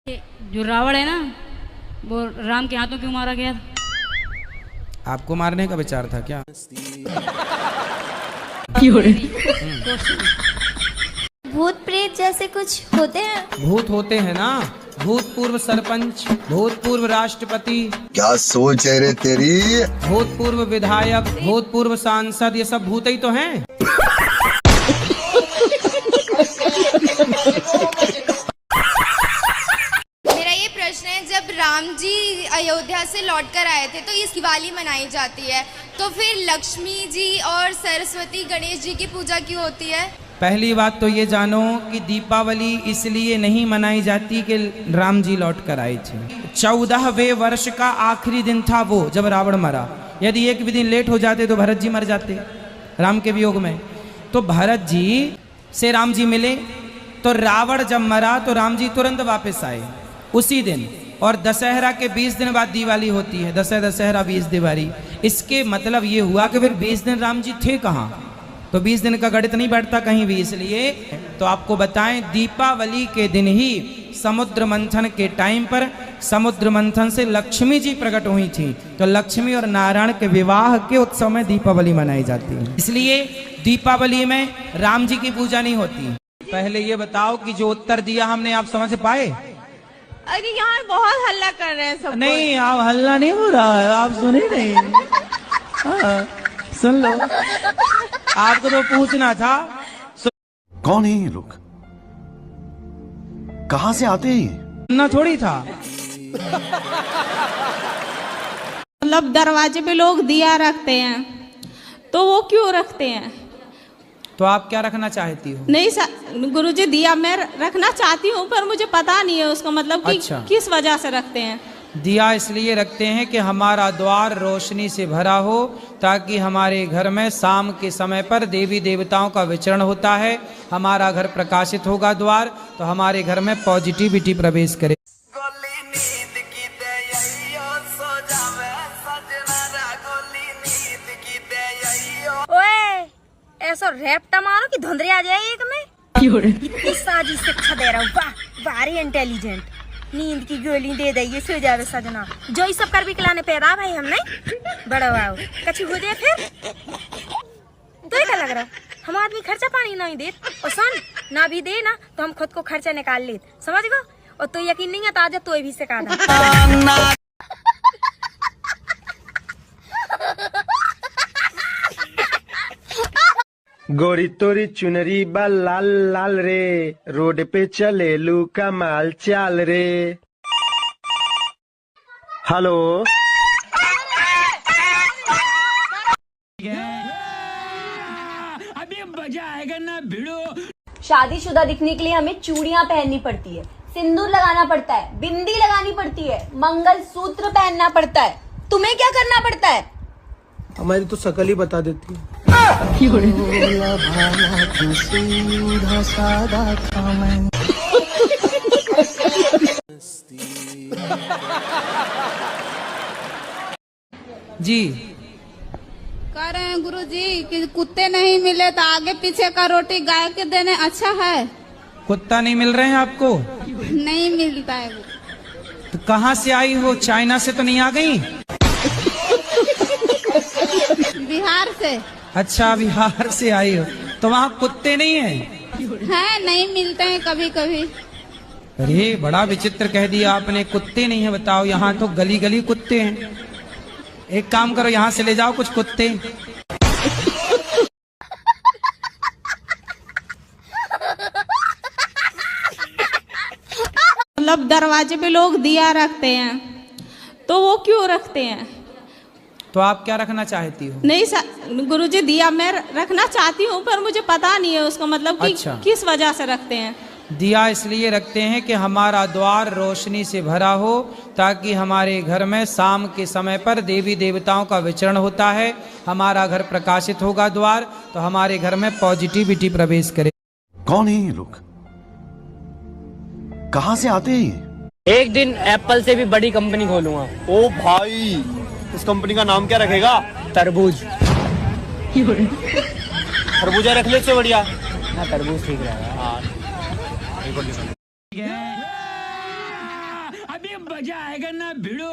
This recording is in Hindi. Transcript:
जो रावण है ना, वो राम के हाथों क्यों मारा गया? आपको मारने का विचार था क्या? भूत प्रेत जैसे कुछ होते हैं? भूत होते हैं ना, भूतपूर्व सरपंच, भूतपूर्व राष्ट्रपति, क्या सोच है रे तेरी? भूतपूर्व विधायक, भूतपूर्व सांसद, ये सब भूत ही तो हैं। मेरा ये प्रश्न है, जब राम जी अयोध्या से लौटकर आए थे तो इस दिवाली मनाई जाती है, तो फिर लक्ष्मी जी और सरस्वती गणेश जी की पूजा क्यों होती है? पहली बात तो ये जानो कि दीपावली इसलिए नहीं मनाई जाती कि राम जी लौट कर आए थे। 14वें वर्ष का आखिरी दिन था वो, जब रावण मरा। यदि एक भी दिन लेट हो जाते तो भरत जी मर जाते राम के वियोग में। तो भरत जी से राम जी मिले, तो रावण जब मरा तो राम जी तुरंत वापस आए उसी दिन। और दशहरा के 20 दिन बाद दिवाली होती है, दशहरा 20 दिवाली। इसके मतलब ये हुआ कि फिर 20 दिन राम जी थे कहाँ? तो 20 दिन का गणित नहीं बैठता कहीं भी। इसलिए तो आपको बताएं, दीपावली के दिन ही समुद्र मंथन के टाइम पर समुद्र मंथन से लक्ष्मी जी प्रकट हुई थी। तो लक्ष्मी और नारायण के विवाह के उत्सव में दीपावली मनाई जाती है। इसलिए दीपावली में राम जी की पूजा नहीं होती। पहले ये बताओ कि जो उत्तर दिया हमने, आप समझ पाए? अरे यहाँ बहुत हल्ला कर रहे हैं सब। नहीं, आप हल्ला नहीं हो रहा है, आप सुन ही नहीं। हाँ, सुन लो, आपको तो पूछना था। कौन है ये लोग? कहाँ से आते हैं? सुनना थोड़ी था। मतलब दरवाजे पे लोग दिया रखते हैं, तो वो क्यों रखते हैं? तो आप क्या रखना चाहती हो? नहीं गुरुजी, दिया मैं रखना चाहती हूँ, पर मुझे पता नहीं है उसका मतलब कि अच्छा। किस वजह से रखते हैं। दिया इसलिए रखते हैं कि हमारा द्वार रोशनी से भरा हो, ताकि हमारे घर में शाम के समय पर देवी देवताओं का विचरण होता है। हमारा घर प्रकाशित होगा द्वार, तो हमारे घर में पॉजिटिविटी प्रवेश करे। ओए, ऐसा रैप्टा मारो कि धुंधरी आ जाए एक में। इतनी साजिश शिक्षा दे रहा हूँ, वाह भारी इंटेलिजेंट। नींद की गोली दे दे, सो जावे सजना। जो ये सब कर भी खिलाने पैदा भाई हमने बड़ा वाओ कछु हो जाए फिर तो क्या लग रहा? हम आदमी खर्चा पानी नहीं दे, और सुन ना भी दे ना तो हम खुद को खर्चा निकाल ले, समझ गो? और तो यकीन नहीं है तो आजा तो भी सिखा दा। गोरी तोरी चुनरी बा लाल लाल रे, रोड पे चले लू कमाल चाल रे। हेलो, अभी मजा आएगा ना भिड़ो। शादीशुदा दिखने के लिए हमें चूड़ियां पहननी पड़ती है, सिंदूर लगाना पड़ता है, बिंदी लगानी पड़ती है, मंगलसूत्र पहनना पड़ता है। तुम्हें क्या करना पड़ता है? हमारी तो शकल ही बता देती है। जी कह रहे हैं गुरुजी कि कुत्ते नहीं मिले तो आगे पीछे का रोटी गाय के देने अच्छा है। कुत्ता नहीं मिल रहे हैं आपको? नहीं मिलता है वो। तो कहाँ से आई हो? चाइना से तो नहीं आ गई? बिहार से। अच्छा, बिहार से आई हो, तो वहाँ कुत्ते नहीं हैं? है, नहीं मिलते हैं कभी कभी। अरे बड़ा विचित्र कह दिया आपने, कुत्ते नहीं है। बताओ, यहाँ तो गली गली कुत्ते हैं। एक काम करो, यहाँ से ले जाओ कुछ कुत्ते। मतलब दरवाजे पे लोग दिया रखते हैं, तो वो क्यों रखते हैं? तो आप क्या रखना चाहती हो? नहीं गुरुजी, दिया मैं रखना चाहती हूँ, पर मुझे पता नहीं है उसका मतलब कि अच्छा। किस वजह से रखते हैं। दिया इसलिए रखते हैं कि हमारा द्वार रोशनी से भरा हो, ताकि हमारे घर में शाम के समय पर देवी देवताओं का विचरण होता है। हमारा घर प्रकाशित होगा द्वार, तो हमारे घर में पॉजिटिविटी प्रवेश करे। कौन है ये लोग? कहाँ से आते हैं? एक दिन एप्पल से भी बड़ी कंपनी खोलूंगा। ओ भाई, इस कंपनी का नाम क्या रखेगा? तरबूज। खरबूजा रख ले, इससे बढ़िया। हाँ, तरबूज ठीक रहेगा। अभी मजा आएगा ना भिड़ो।